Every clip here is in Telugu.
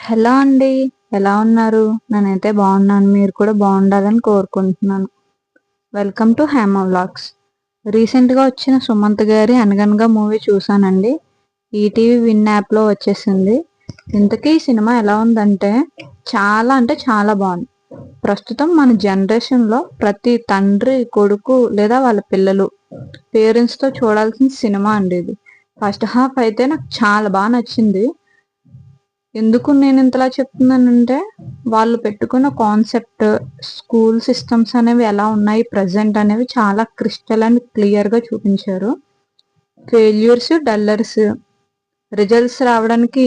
హలో అండి. ఎలా ఉన్నారు? నేనైతే బాగున్నాను. మీరు కూడా బాగుండాలని కోరుకుంటున్నాను. Welcome to Hema vlogs. రీసెంట్గా వచ్చిన సుమంత్ గారి అనగనగా మూవీ చూసానండి. ఈటీవీ విన్ యాప్లో వచ్చేసింది. ఇంతకీ ఈ సినిమా ఎలా ఉందంటే అంటే చాలా బాగుంది. ప్రస్తుతం మన జనరేషన్లో ప్రతి తండ్రి కొడుకు లేదా వాళ్ళ పిల్లలు పేరెంట్స్తో చూడాల్సిన సినిమా అండి ఇది. ఫస్ట్ హాఫ్ అయితే నాకు చాలా బాగా నచ్చింది. ఎందుకు నేను ఇంతలా చెప్తున్నానంటే వాళ్ళు పెట్టుకున్న కాన్సెప్ట్, స్కూల్ సిస్టమ్స్ అనేవి ఎలా ఉన్నాయి ప్రజెంట్ అనేవి చాలా క్రిస్టల్ అండ్ క్లియర్గా చూపించారు. ఫెయిల్యూర్స్, డల్లర్స్, రిజల్ట్స్ రావడానికి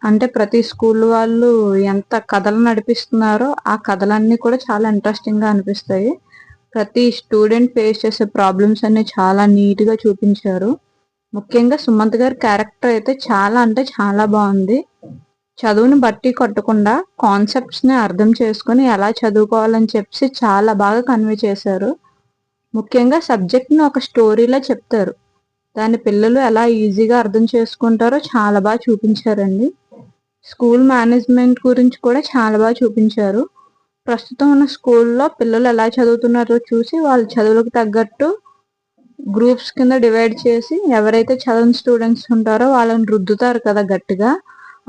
అంటే ప్రతి స్కూల్ వాళ్ళు ఎంత కథలు నడిపిస్తున్నారో ఆ కథలన్నీ కూడా చాలా ఇంట్రెస్టింగ్గా అనిపిస్తాయి. ప్రతి స్టూడెంట్ ఫేస్ చేసే ప్రాబ్లమ్స్ అన్ని చాలా నీట్గా చూపించారు. ముఖ్యంగా సుమంత్ గారి క్యారెక్టర్ అయితే చాలా బాగుంది. చదువుని బట్టి కొట్టకుండా కాన్సెప్ట్స్ని అర్థం చేసుకొని ఎలా చదువుకోవాలని చెప్పి చాలా బాగా కన్వే చేశారు. ముఖ్యంగా సబ్జెక్ట్ని ఒక స్టోరీలా చెప్తారు. దాని పిల్లలు ఎలా ఈజీగా అర్థం చేసుకుంటారో చాలా బాగా చూపించారండి. స్కూల్ మేనేజ్మెంట్ గురించి కూడా చాలా బాగా చూపించారు. ప్రస్తుతం ఉన్న స్కూల్లో పిల్లలు ఎలా చదువుతున్నారో చూసి వాళ్ళ చదువులకు తగ్గట్టు గ్రూప్స్ కింద డివైడ్ చేసి ఎవరైతే చదవని స్టూడెంట్స్ ఉంటారో వాళ్ళని రుద్దుతారు కదా గట్టిగా,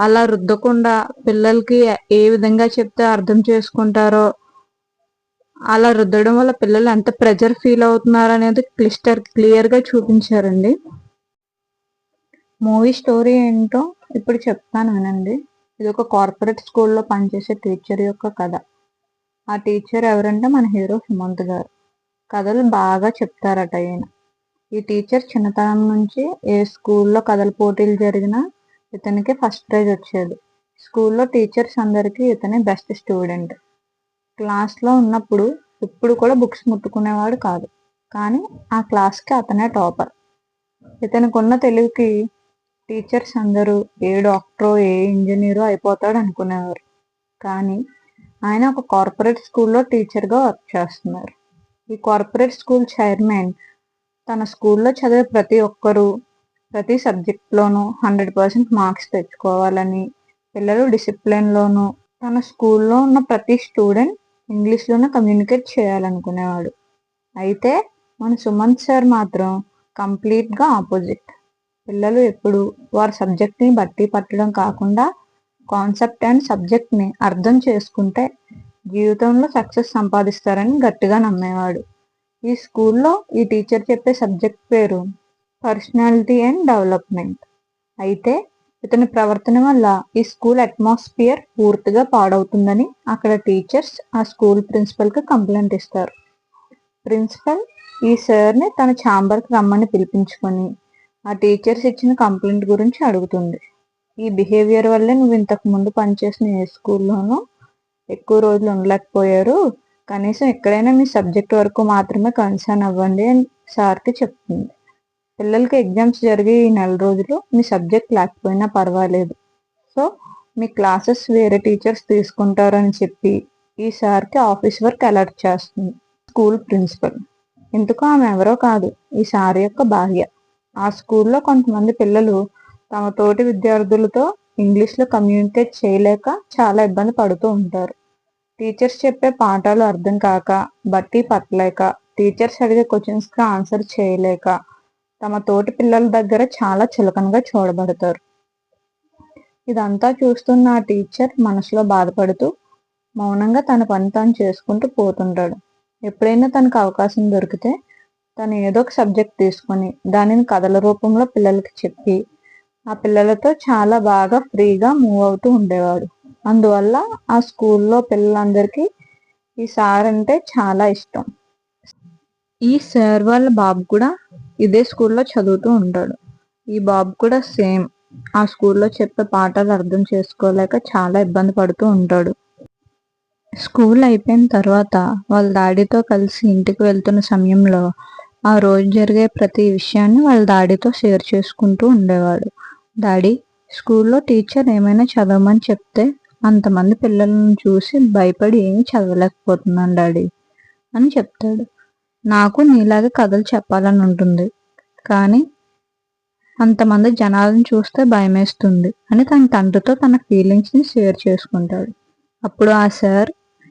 అలా రుద్దకుండా పిల్లలకి ఏ విధంగా చెప్తే అర్థం చేసుకుంటారో అలా రుద్దడం వల్ల పిల్లలు ఎంత ప్రెజర్ ఫీల్ అవుతున్నారు అనేది క్లియర్గా చూపించారండి. మూవీ స్టోరీ ఏంటో ఇప్పుడు చెప్తాను వినండి. ఇది ఒక కార్పొరేట్ స్కూల్లో పనిచేసే టీచర్ యొక్క కథ. ఆ టీచర్ ఎవరంటే మన హీరో సుమంత్ గారు. కథలు బాగా చెప్తారట ఈయన. ఈ టీచర్ చిన్నతనం నుంచి ఏ స్కూల్లో కథల పోటీలు జరిగినా ఇతనికి ఫస్ట్ ప్రైజ్ వచ్చేది. స్కూల్లో టీచర్స్ అందరికీ ఇతనే బెస్ట్ స్టూడెంట్. క్లాస్లో ఉన్నప్పుడు ఇప్పుడు కూడా బుక్స్ ముట్టుకునేవాడు కాదు, కానీ ఆ క్లాస్కి అతనే టాపర్. ఇతనికి ఉన్న తెలివికి టీచర్స్ అందరూ ఏ డాక్టరో ఏ ఇంజనీరో అయిపోతాడు అనుకునేవారు. కానీ ఆయన ఒక కార్పొరేట్ స్కూల్లో టీచర్గా వర్క్ చేస్తున్నారు. ఈ కార్పొరేట్ స్కూల్ చైర్మన్ తన స్కూల్లో చదివే ప్రతి ఒక్కరూ ప్రతి సబ్జెక్ట్లోనూ 100% మార్క్స్ తెచ్చుకోవాలని, పిల్లలు డిసిప్లిన్లోనూ, తన స్కూల్లో ఉన్న ప్రతి స్టూడెంట్ ఇంగ్లీష్లోనే కమ్యూనికేట్ చేయాలనుకునేవాడు. అయితే మన సుమంత్ సార్ మాత్రం కంప్లీట్గా ఆపోజిట్. పిల్లలు ఎప్పుడు వారి సబ్జెక్ట్ని బట్టి పట్టడం కాకుండా కాన్సెప్ట్ అండ్ సబ్జెక్ట్ని అర్థం చేసుకుంటే జీవితంలో సక్సెస్ సంపాదిస్తారని గట్టిగా నమ్మేవాడు. ఈ స్కూల్లో ఈ టీచర్ చెప్పే సబ్జెక్ట్ పేరు పర్సనాలిటీ అండ్ డెవలప్మెంట్. అయితే ఇతని ప్రవర్తన వల్ల ఈ స్కూల్ అట్మాస్ఫియర్ పూర్తిగా పాడవుతుందని అక్కడ టీచర్స్ ఆ స్కూల్ ప్రిన్సిపల్కి కంప్లైంట్ ఇస్తారు. ప్రిన్సిపల్ ఈ సార్ని తన ఛాంబర్కి రమ్మని పిలిపించుకొని ఆ టీచర్స్ ఇచ్చిన కంప్లైంట్ గురించి అడుగుతుంది. ఈ బిహేవియర్ వల్లే నువ్వు ఇంతకు ముందు పనిచేసిన ఏ స్కూల్లోనూ ఎక్కువ రోజులు ఉండలేకపోయారు, కనీసం ఎక్కడైనా మీ సబ్జెక్ట్ వరకు మాత్రమే కన్సర్న్ అవ్వండి అని సార్కి చెప్తుంది. పిల్లలకి ఎగ్జామ్స్ జరిగే ఈ నెల రోజులు మీ సబ్జెక్ట్ లేకపోయినా పర్వాలేదు, సో మీ క్లాసెస్ వేరే టీచర్స్ తీసుకుంటారు అని చెప్పి ఈ సార్కి ఆఫీస్ వర్క్ అలర్ట్ చేస్తుంది స్కూల్ ప్రిన్సిపల్. ఎందుకు ఆమె ఎవరో కాదు, ఈ సార్ యొక్క భార్య. ఆ స్కూల్లో కొంతమంది పిల్లలు తమ తోటి విద్యార్థులతో ఇంగ్లీష్లో కమ్యూనికేట్ చేయలేక చాలా ఇబ్బంది పడుతూ ఉంటారు. టీచర్స్ చెప్పే పాఠాలు అర్థం కాక, బట్టి పట్టలేక, టీచర్స్ అడిగే క్వశ్చన్స్కి ఆన్సర్ చేయలేక తమ తోటి పిల్లల దగ్గర చాలా చులకనగా చూడబడతారు. ఇదంతా చూస్తున్న ఆ టీచర్ మనసులో బాధపడుతూ మౌనంగా తన పని తాను చేసుకుంటూ పోతుంటాడు. ఎప్పుడైనా తనకు అవకాశం దొరికితే తను ఏదో ఒక సబ్జెక్ట్ తీసుకొని దానిని కథల రూపంలో పిల్లలకి చెప్పి ఆ పిల్లలతో చాలా బాగా ఫ్రీగా మూవ్ అవుతూ ఉండేవాడు. అందువల్ల ఆ స్కూల్లో పిల్లలందరికీ ఈ సార్ అంటే చాలా ఇష్టం. ఈ సార్ వాళ్ళ బాబు కూడా ఇదే స్కూల్లో చదువుతూ ఉంటాడు. ఈ బాబు కూడా సేమ్ ఆ స్కూల్లో చెప్పే పాఠాలు అర్థం చేసుకోలేక చాలా ఇబ్బంది పడుతూ ఉంటాడు. స్కూల్ అయిపోయిన తర్వాత వాళ్ళ డాడీతో కలిసి ఇంటికి వెళ్తున్న సమయంలో ఆ రోజు జరిగే ప్రతి విషయాన్ని వాళ్ళ డాడీతో షేర్ చేసుకుంటూ ఉండేవాడు. డాడీ, స్కూల్లో టీచర్ ఏమైనా చదవమని చెప్తే అంతమంది పిల్లలను చూసి భయపడి ఏమీ చదవలేకపోతున్నాను డాడీ అని చెప్తాడు. నాకు నీలాగే కథలు చెప్పాలని ఉంటుంది, కానీ అంతమంది జనాలను చూస్తే భయమేస్తుంది అని తన తండ్రితో తన ఫీలింగ్స్ని షేర్ చేసుకుంటాడు. అప్పుడు ఆ సార్,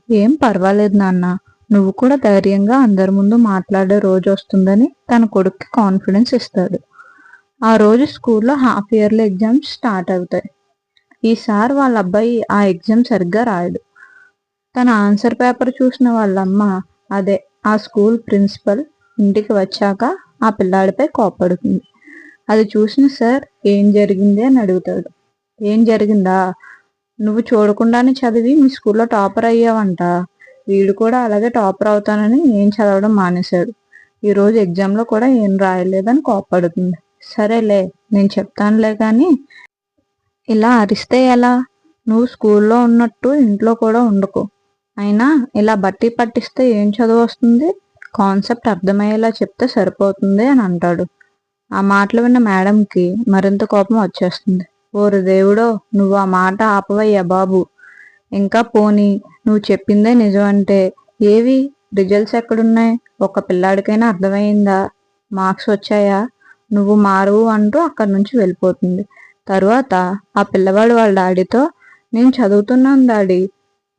ఏం పర్వాలేదు నాన్న, నువ్వు కూడా ధైర్యంగా అందరి ముందు మాట్లాడే రోజు వస్తుందని తన కొడుక్కి కాన్ఫిడెన్స్ ఇస్తాడు. ఆ రోజు స్కూల్లో హాఫ్ ఇయర్లీ ఎగ్జామ్స్ స్టార్ట్ అవుతాయి. ఈసారి వాళ్ళ అబ్బాయి ఆ ఎగ్జామ్ సరిగ్గా రాయడు. తన ఆన్సర్ పేపర్ చూసిన వాళ్ళమ్మ, అదే ఆ స్కూల్ ప్రిన్సిపల్, ఇంటికి వచ్చాక ఆ పిల్లాడిపై కోప్పడుతుంది. అది చూసిన సార్ ఏం జరిగింది అని అడుగుతాడు. ఏం జరిగిందా, నువ్వు చూడకుండానే చదివి మీ స్కూల్లో టాపర్ అయ్యావంట. వీడు కూడా అలాగే టాపర్ అవుతానని ఏం చదవడం మానేశాడు. ఈరోజు ఎగ్జామ్లో కూడా ఏం రాయలేదని కోప్పడుతుంది. సరేలే, నేను చెప్తానులే కానీ ఇలా అరిస్తే ఎలా? నువ్వు స్కూల్లో ఉన్నట్టు ఇంట్లో కూడా ఉండకు. అయినా ఇలా బట్టి పట్టిస్తే ఏం చదువు వస్తుంది? కాన్సెప్ట్ అర్థమయ్యేలా చెప్తే సరిపోతుంది అని అంటాడు. ఆ మాటలు విన్న మేడంకి మరింత కోపం వచ్చేస్తుంది. ఓరి దేవుడో, నువ్వు ఆ మాట ఆపవయ్యా బాబు. ఇంకా పోనీ నువ్వు చెప్పిందే నిజం అంటే ఏవి రిజల్ట్స్ ఎక్కడున్నాయి? ఒక పిల్లాడికైనా అర్థమైందా? మార్క్స్ వచ్చాయా? నువ్వు మారువు అంటూ అక్కడి నుంచి వెళ్ళిపోతుంది. తరువాత ఆ పిల్లవాడు వాళ్ళ డాడీతో, నేను చదువుతున్నాను డాడీ,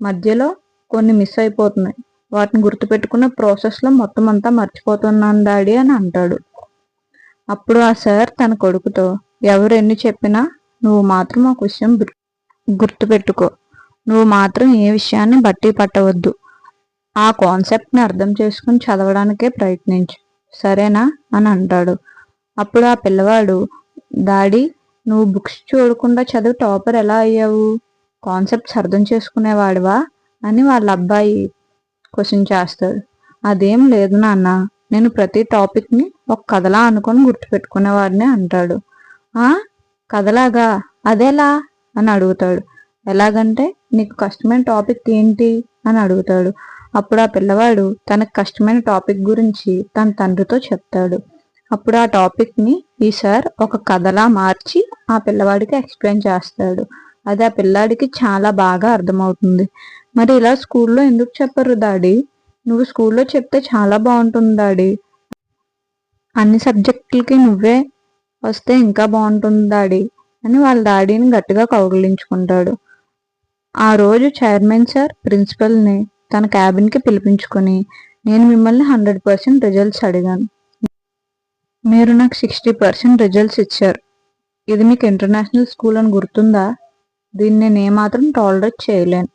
మధ్యలో కొన్ని మిస్ అయిపోతున్నాయి, వాటిని గుర్తుపెట్టుకున్న ప్రాసెస్లో మొత్తం అంతా మర్చిపోతున్నాను డాడీ అని అంటాడు. అప్పుడు ఆ సార్ తన కొడుకుతో, ఎవరు ఎన్ని చెప్పినా నువ్వు మాత్రం ఒక విషయం గుర్తుపెట్టుకో, నువ్వు మాత్రం ఏ విషయాన్ని బట్టి పట్టవద్దు. ఆ కాన్సెప్ట్ని అర్థం చేసుకుని చదవడానికే ప్రయత్నించు, సరేనా అని అంటాడు. అప్పుడు ఆ పిల్లవాడు, డాడీ, నువ్వు బుక్స్ చూడకుండా చదివి టాపర్ ఎలా అయ్యావు? కాన్సెప్ట్స్ అర్థం చేసుకునేవాడివా అని వాళ్ళ అబ్బాయి క్వశ్చన్ చేస్తాడు. అదేం లేదు నాన్న, నేను ప్రతి టాపిక్ని ఒక కథలా అనుకొని గుర్తుపెట్టుకునేవాడిని అంటాడు. ఆ కథలాగా, అదేలా అని అడుగుతాడు. ఎలాగంటే నీకు కష్టమైన టాపిక్ ఏంటి అని అడుగుతాడు. అప్పుడు ఆ పిల్లవాడు తనకు కష్టమైన టాపిక్ గురించి తన తండ్రితో చెప్తాడు. అప్పుడు ఆ టాపిక్ని ఈసారి ఒక కథలా మార్చి ఆ పిల్లవాడికి ఎక్స్ప్లెయిన్ చేస్తాడు. అది ఆ పిల్లాడికి చాలా బాగా అర్థమవుతుంది. మరి ఇలా స్కూల్లో ఎందుకు చెప్పరు డాడీ? నువ్వు స్కూల్లో చెప్తే చాలా బాగుంటుంది డాడీ, అన్ని సబ్జెక్టులకి నువ్వే వస్తే ఇంకా బాగుంటుంది డాడీ అని వాళ్ళ డాడీని గట్టిగా కౌగిలించుకుంటాడు. ఆ రోజు చైర్మన్ సార్ ప్రిన్సిపల్ని తన క్యాబిన్కి పిలిపించుకొని, నేను మిమ్మల్ని 100% రిజల్ట్స్ అడిగాను, మీరు నాకు 60% రిజల్ట్స్ ఇచ్చారు. ఇది మీకు ఇంటర్నేషనల్ స్కూల్ అని గుర్తుందా? దీన్ని నేను ఏమాత్రం టాలరేట్ చేయలేను.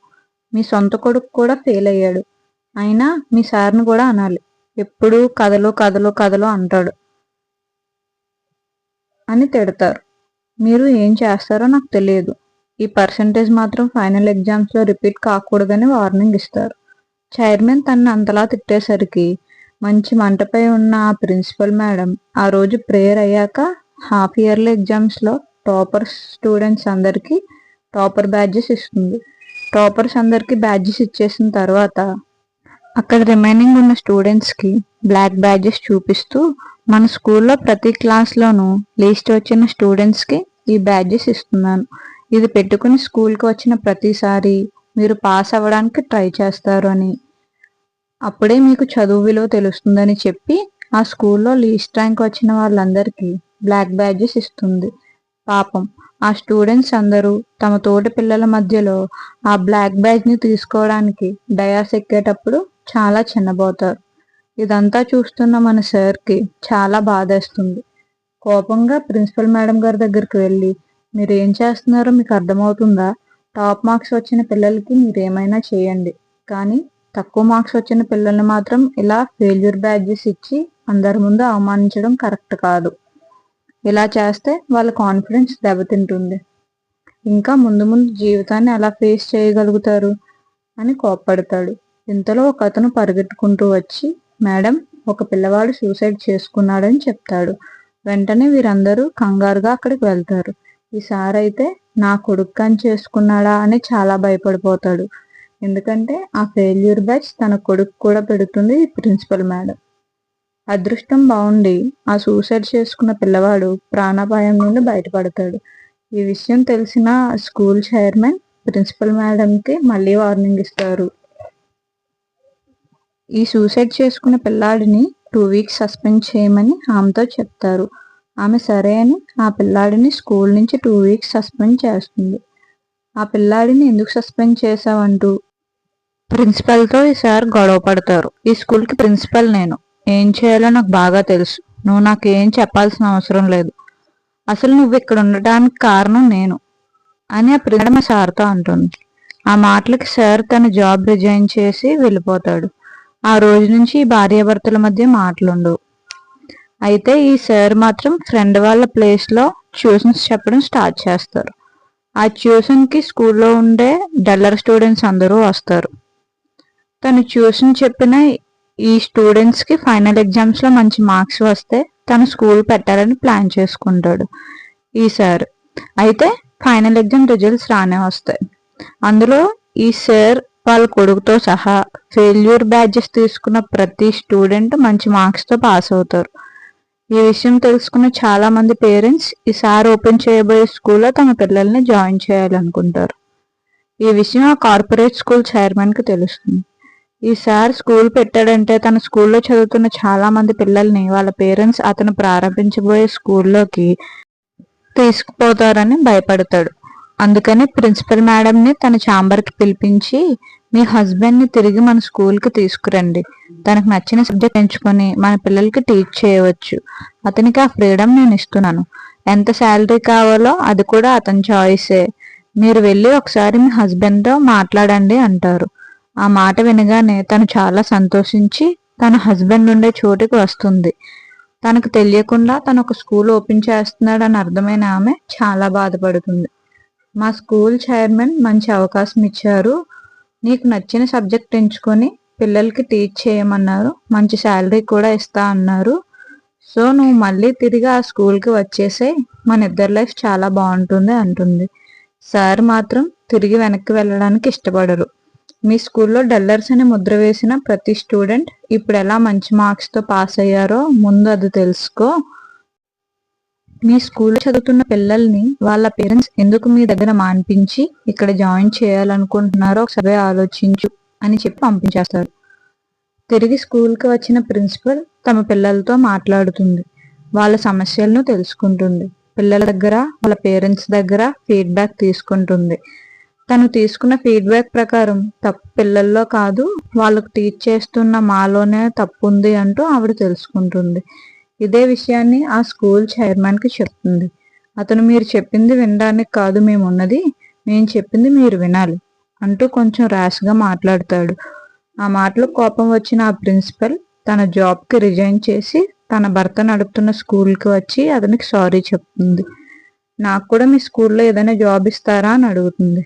మీ సొంత కొడుకు కూడా ఫెయిల్ అయ్యాడు, అయినా మీ సార్ని కూడా అనాలి, ఎప్పుడూ కథలు కథలు కథలు అంటాడు అని తిడతారు. మీరు ఏం చేస్తారో నాకు తెలియదు. ఈ పర్సంటేజ్ మాత్రం ఫైనల్ ఎగ్జామ్స్లో రిపీట్ కాకూడదని వార్నింగ్ ఇస్తారు. చైర్మన్ తనని అంతలా తిట్టేసరికి మంచి మంటపై ఉన్న ఆ ప్రిన్సిపల్ మేడం ఆ రోజు ప్రేయర్ అయ్యాక హాఫ్ ఇయర్లీ ఎగ్జామ్స్లో టాపర్ స్టూడెంట్స్ అందరికీ టాపర్ బ్యాడ్జెస్ ఇస్తుంది. టాపర్స్ అందరికీ బ్యాడ్జెస్ ఇచ్చేసిన తర్వాత అక్కడ రిమైనింగ్ ఉన్న స్టూడెంట్స్కి బ్లాక్ బ్యాడ్జెస్ చూపిస్తూ, మన స్కూల్లో ప్రతి క్లాస్లోనూ లీస్ట్ వచ్చిన స్టూడెంట్స్కి ఈ బ్యాడ్జెస్ ఇస్తున్నాను. ఇది పెట్టుకుని స్కూల్కి వచ్చిన ప్రతిసారి మీరు పాస్ అవ్వడానికి ట్రై చేస్తారు అని, అప్పుడే మీకు చదువు విలువ తెలుస్తుందని చెప్పి ఆ స్కూల్లో లీస్ట్ ర్యాంక్ వచ్చిన వాళ్ళందరికీ బ్లాక్ బ్యాడ్జెస్ ఇస్తుంది. పాపం ఆ స్టూడెంట్స్ అందరూ తమ తోటి పిల్లల మధ్యలో ఆ బ్లాక్ బ్యాడ్జ్ని తీసుకోవడానికి డయాస్ ఎక్కేటప్పుడు చాలా చిన్నబోతారు. ఇదంతా చూస్తున్న మన సార్కి చాలా బాధేస్తుంది. కోపంగా ప్రిన్సిపల్ మేడం గారి దగ్గరికి వెళ్ళి, మీరు ఏం చేస్తున్నారో మీకు అర్థమవుతుందా? టాప్ మార్క్స్ వచ్చిన పిల్లలకి మీరు ఏమైనా చేయండి, కానీ తక్కువ మార్క్స్ వచ్చిన పిల్లల్ని మాత్రం ఇలా ఫెయిల్యూర్ బ్యాడ్జెస్ ఇచ్చి అందరి ముందు అవమానించడం కరెక్ట్ కాదు. ఇలా చేస్తే వాళ్ళ కాన్ఫిడెన్స్ దెబ్బతింటుంది. ఇంకా ముందు ముందు జీవితాన్ని ఎలా ఫేస్ చేయగలుగుతారు అని కోప్పడతాడు. ఇంతలో ఒక అతను పరిగెట్టుకుంటూ వచ్చి, మేడం, ఒక పిల్లవాడు సూసైడ్ చేసుకున్నాడని చెప్తాడు. వెంటనే వీరందరూ కంగారుగా అక్కడికి వెళ్తారు. ఈసారి అయితే నా కొడుకు అని చేసుకున్నాడా అని చాలా భయపడిపోతాడు. ఎందుకంటే ఆ ఫెయిల్యూర్ బ్యాచ్ తన కొడుకు కూడా పెడుతుంది ప్రిన్సిపల్ మేడం. అదృష్టం బాగుండి ఆ సూసైడ్ చేసుకున్న పిల్లవాడు ప్రాణాపాయం నుండి బయటపడతాడు. ఈ విషయం తెలిసిన స్కూల్ చైర్మన్ ప్రిన్సిపల్ మేడంకి మళ్ళీ వార్నింగ్ ఇస్తారు. ఈ సూసైడ్ చేసుకున్న పిల్లాడిని 2 వీక్స్ సస్పెండ్ చేయమని ఆమెతో చెప్తారు. ఆమె సరే అని ఆ పిల్లాడిని స్కూల్ నుంచి 2 వీక్స్ సస్పెండ్ చేస్తుంది. ఆ పిల్లాడిని ఎందుకు సస్పెండ్ చేసావంటూ ప్రిన్సిపల్తో ఈసారి గొడవ పడతారు. ఈ స్కూల్కి ప్రిన్సిపల్ నేను, ఏం చేయాలో నాకు బాగా తెలుసు, నువ్వు నాకు ఏం చెప్పాల్సిన అవసరం లేదు, అసలు నువ్వు ఇక్కడ ఉండటానికి కారణం నేను అని ఆ ప్రిన్సిపల్ సార్తో అంటుంది. ఆ మాటలకి సార్ తన జాబ్ రిజైన్ చేసి వెళ్ళిపోతాడు. ఆ రోజు నుంచి ఈ భార్యాభర్తల మధ్య మాటలుండవు. అయితే ఈ సార్ మాత్రం ఫ్రెండ్ వాళ్ళ ప్లేస్లో ట్యూషన్స్ చెప్పడం స్టార్ట్ చేస్తారు. ఆ ట్యూషన్కి స్కూల్లో ఉండే డల్లర్ స్టూడెంట్స్ అందరూ వస్తారు. తను ట్యూషన్ చెప్పిన ఈ స్టూడెంట్స్కి ఫైనల్ ఎగ్జామ్స్లో మంచి మార్క్స్ వస్తే తను స్కూల్ పెట్టాలని ప్లాన్ చేసుకుంటాడు ఈ సార్. అయితే ఫైనల్ ఎగ్జామ్ రిజల్ట్స్ రానే వస్తాయి. అందులో ఈ సార్ వాళ్ళ కొడుకుతో సహా ఫెయిల్యూర్ బ్యాచెస్ తీసుకున్న ప్రతి స్టూడెంట్ మంచి మార్క్స్తో పాస్ అవుతారు. ఈ విషయం తెలుసుకున్న చాలా మంది పేరెంట్స్ ఈసారి ఓపెన్ చేయబోయే స్కూల్లో తమ పిల్లల్ని జాయిన్ చేయాలనుకుంటారు. ఈ విషయం ఆ కార్పొరేట్ స్కూల్ చైర్మన్కి తెలుస్తుంది. ఈసారి స్కూల్ పెట్టాడంటే తన స్కూల్లో చదువుతున్న చాలా మంది పిల్లల్ని వాళ్ళ పేరెంట్స్ అతను ప్రారంభించబోయే స్కూల్లోకి తీసుకుపోతారని భయపడతాడు. అందుకని ప్రిన్సిపల్ మేడంని తన ఛాంబర్కి పిలిపించి, మీ హస్బెండ్ని తిరిగి మన స్కూల్కి తీసుకురండి, తనకు నచ్చిన సబ్జెక్ట్ ఎంచుకొని మన పిల్లలకి టీచ్ చేయవచ్చు, అతనికి ఆ ఫ్రీడమ్ నేను ఇస్తున్నాను, ఎంత శాలరీ కావాలో అది కూడా అతని చాయిసే, మీరు వెళ్ళి ఒకసారి మీ హస్బెండ్తో మాట్లాడండి అంటారు. ఆ మాట వినగానే తను చాలా సంతోషించి తన హస్బెండ్ ఉండే చోటుకి వస్తుంది. తనకు తెలియకుండా తను ఒక స్కూల్ ఓపెన్ చేస్తున్నాడని అర్థమైన ఆమె చాలా బాధపడుతుంది. మా స్కూల్ చైర్మన్ మంచి అవకాశం ఇచ్చారు, నీకు నచ్చిన సబ్జెక్ట్ ఎంచుకొని పిల్లలకి టీచ్ చేయమన్నారు, మంచి శాలరీ కూడా ఇస్తా అన్నారు, సో నువ్వు మళ్ళీ తిరిగి ఆ స్కూల్కి వచ్చేసే, మన ఇద్దరి లైఫ్ చాలా బాగుంటుంది అంటుంది. సార్ మాత్రం తిరిగి వెనక్కి వెళ్ళడానికి ఇష్టపడరు. మీ స్కూల్లో డల్లర్స్ అని ముద్ర వేసిన ప్రతి స్టూడెంట్ ఇప్పుడు ఎలా మంచి మార్క్స్తో పాస్ అయ్యారో ముందు అది తెలుసుకో, మీ స్కూల్లో చదువుతున్న పిల్లల్ని వాళ్ళ పేరెంట్స్ ఎందుకు మీ దగ్గర మాన్పించి ఇక్కడ జాయిన్ చేయాలనుకుంటున్నారో ఒకసారి ఆలోచించు అని చెప్పి పంపించేస్తారు. తిరిగి స్కూల్కి వచ్చిన ప్రిన్సిపల్ తమ పిల్లలతో మాట్లాడుతుంది, వాళ్ళ సమస్యలను తెలుసుకుంటుంది, పిల్లల దగ్గర వాళ్ళ పేరెంట్స్ దగ్గర ఫీడ్బ్యాక్ తీసుకుంటుంది. తను తీసుకున్న ఫీడ్బ్యాక్ ప్రకారం తప్పు పిల్లల్లో కాదు, వాళ్ళకు టీచ్ చేస్తున్న మాలోనే తప్పు ఉంది అంటూ ఆవిడ తెలుసుకుంటుంది. ఇదే విషయాన్ని ఆ స్కూల్ చైర్మన్కి చెప్తుంది. అతను మీరు చెప్పింది వినడానికి కాదు మేము ఉన్నది, మేము చెప్పింది మీరు వినాలి అంటూ కొంచెం ర్యాష్గా మాట్లాడతాడు. ఆ మాటలు కోపం వచ్చిన ఆ ప్రిన్సిపల్ తన జాబ్కి రిజైన్ చేసి తన భర్త నడుపుతున్న స్కూల్కి వచ్చి అతనికి సారీ చెప్తుంది. నాకు కూడా మీ స్కూల్లో ఏదైనా జాబ్ ఇస్తారా అని అడుగుతుంది.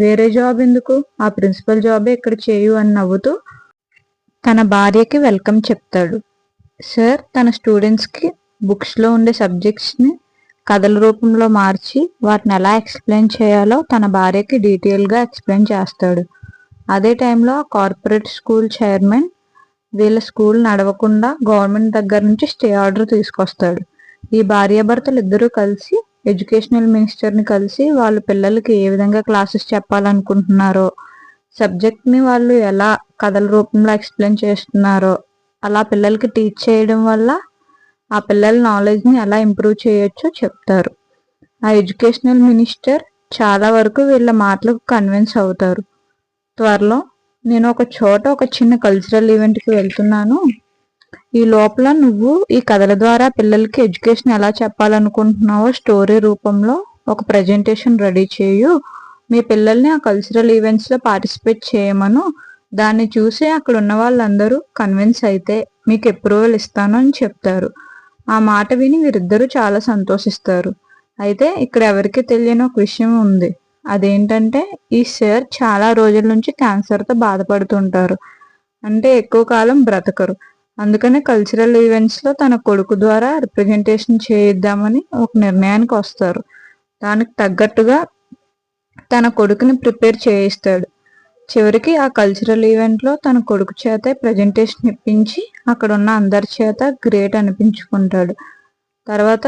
వేరే జాబ్ ఎందుకు, ఆ ప్రిన్సిపల్ జాబే ఇక్కడ చేయు అని నవ్వుతూ తన భార్యకి వెల్కమ్ చెప్తాడు. సార్ తన స్టూడెంట్స్కి బుక్స్లో ఉండే సబ్జెక్ట్స్ని కథల రూపంలో మార్చి వాటిని ఎలా ఎక్స్ప్లెయిన్ చేయాలో తన భార్యకి డీటెయిల్గా ఎక్స్ప్లెయిన్ చేస్తాడు. అదే టైంలో ఆ కార్పొరేట్ స్కూల్ చైర్మన్ వీళ్ళ స్కూల్ నడవకుండా గవర్నమెంట్ దగ్గర నుంచి స్టే ఆర్డర్ తీసుకొస్తాడు. ఈ భార్యాభర్తలు ఇద్దరూ కలిసి ఎడ్యుకేషనల్ మినిస్టర్ని కలిసి వాళ్ళ పిల్లలకి ఏ విధంగా క్లాసెస్ చెప్పాలనుకుంటున్నారో, సబ్జెక్ట్ని వాళ్ళు ఎలా కథల రూపంలో ఎక్స్ప్లెయిన్ చేస్తున్నారో, అలా పిల్లలకి టీచ్ చేయడం వల్ల ఆ పిల్లల నాలెడ్జ్ని ఎలా ఇంప్రూవ్ చేయొచ్చో చెప్తారు. ఆ ఎడ్యుకేషనల్ మినిస్టర్ చాలా వరకు వీళ్ళ మాటలకు కన్విన్స్ అవుతారు. త్వరలో నేను ఒక చోట ఒక చిన్న కల్చరల్ ఈవెంట్కి వెళ్తున్నాను, ఈ లోపల నువ్వు ఈ కథల ద్వారా పిల్లలకి ఎడ్యుకేషన్ ఎలా చెప్పాలనుకుంటున్నావో స్టోరీ రూపంలో ఒక ప్రజెంటేషన్ రెడీ చేయు, మీ పిల్లల్ని ఆ కల్చరల్ ఈవెంట్స్లో పార్టిసిపేట్ చేయమను, దాన్ని చూసి అక్కడ ఉన్న వాళ్ళందరూ కన్విన్స్ అయితే మీకు అప్రూవల్ ఇస్తాను అని చెప్తారు. ఆ మాట విని వీరిద్దరూ చాలా సంతోషిస్తారు. అయితే ఇక్కడ ఎవరికి తెలియని ఒక విషయం ఉంది, అదేంటంటే ఈ సార్ చాలా రోజుల నుంచి క్యాన్సర్తో బాధపడుతుంటారు, అంటే ఎక్కువ కాలం బ్రతకరు. అందుకనే కల్చరల్ ఈవెంట్స్లో తన కొడుకు ద్వారా రిప్రజెంటేషన్ చేయిద్దామని ఒక నిర్ణయానికి వస్తారు. దానికి తగ్గట్టుగా తన కొడుకుని ప్రిపేర్ చేయిస్తాడు. చివరికి ఆ కల్చరల్ ఈవెంట్లో తన కొడుకు చేత ప్రజెంటేషన్ ఇప్పించి అక్కడ ఉన్న అందరి చేత గ్రేట్ అనిపించుకుంటాడు. తర్వాత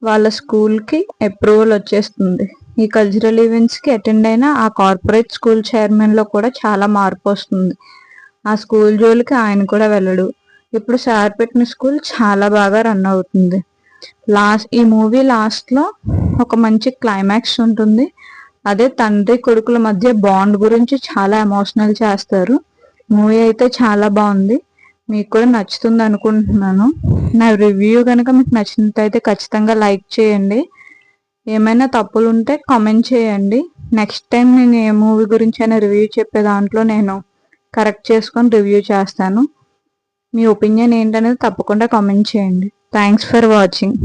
వాళ్ళ స్కూల్కి అప్రూవల్ వచ్చేస్తుంది. ఈ కల్చరల్ ఈవెంట్స్కి అటెండ్ అయిన ఆ కార్పొరేట్ స్కూల్ చైర్మన్లో కూడా చాలా మార్పు వస్తుంది. ఆ స్కూల్ జోలికి ఆయన కూడా వెళ్ళడు. ఇప్పుడు సార్ పెట్టిన స్కూల్ చాలా బాగా రన్ అవుతుంది. ఈ మూవీ లాస్ట్లో ఒక మంచి క్లైమాక్స్ ఉంటుంది. అదే తండ్రి కొడుకుల మధ్య బాండ్ గురించి చాలా ఎమోషనల్ చేస్తారు. మూవీ అయితే చాలా బాగుంది, మీకు కూడా నచ్చుతుంది అనుకుంటున్నాను. నా రివ్యూ కనుక మీకు నచ్చినట్టయితే ఖచ్చితంగా లైక్ చేయండి. ఏమైనా తప్పులు ఉంటే కామెంట్ చేయండి. నెక్స్ట్ టైం నేను ఏ మూవీ గురించి అయినా రివ్యూ చెప్పే దాంట్లో నేను కరెక్ట్ చేసుకొని రివ్యూ చేస్తాను. మీ ఒపీనియన్ ఏంటనేది తప్పకుండా కామెంట్ చేయండి. Thanks for watching.